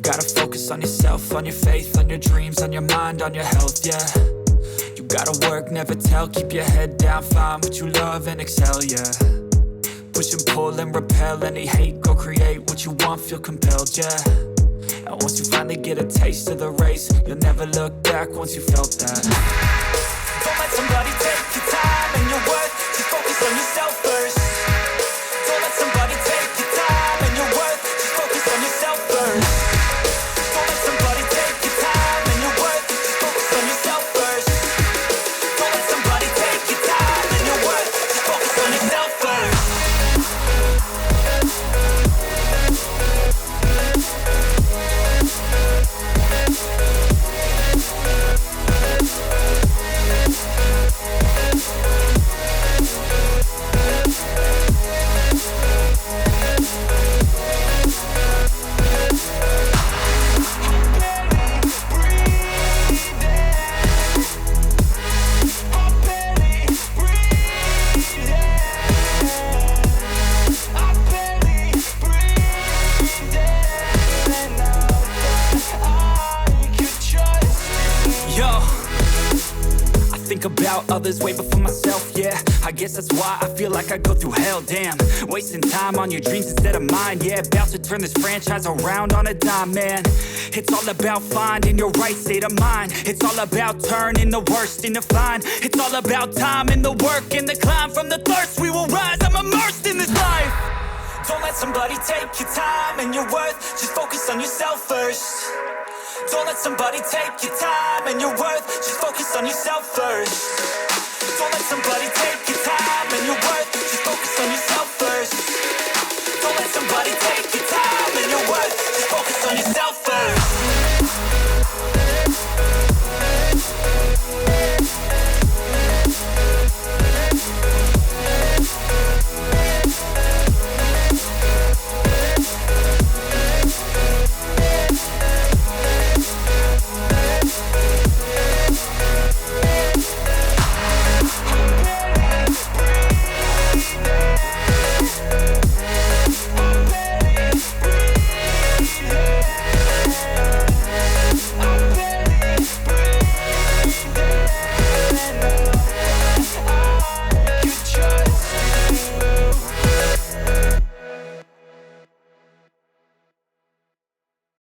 gotta focus on yourself, on your faith, on your dreams, on your mind, on your health, yeah. You gotta work, never tell, keep your head down, find what you love and excel, yeah. Push and pull and repel any hate, go create what you want, feel compelled, yeah. And once you finally get a taste of the race, you'll never look back once you felt that. Don't let somebody take your time and your worth, just focus on yourself first. Don't let somebody take your time and your worth, just focus on yourself first. Don't let somebody take your time and your worth, just focus on yourself first. Don't let somebody take your time and your worth, just focus on yourself first. Think about others way before myself, yeah. I guess that's why I feel like I go through hell, damn. Wasting time on your dreams instead of mine, yeah. About to turn this franchise around on a dime, man. It's all about finding your right state of mind. It's all about turning the worst into fine. It's all about time and the work and the climb. From the thirst we will rise, I'm immersed in this life. Don't let somebody take your time and your worth, just focus on yourself first. Don't let somebody take your time and your worth, just focus on yourself first. Don't let somebody take your time and your worth, just focus on yourself first. Don't let somebody take your time and your worth, just focus on yourself.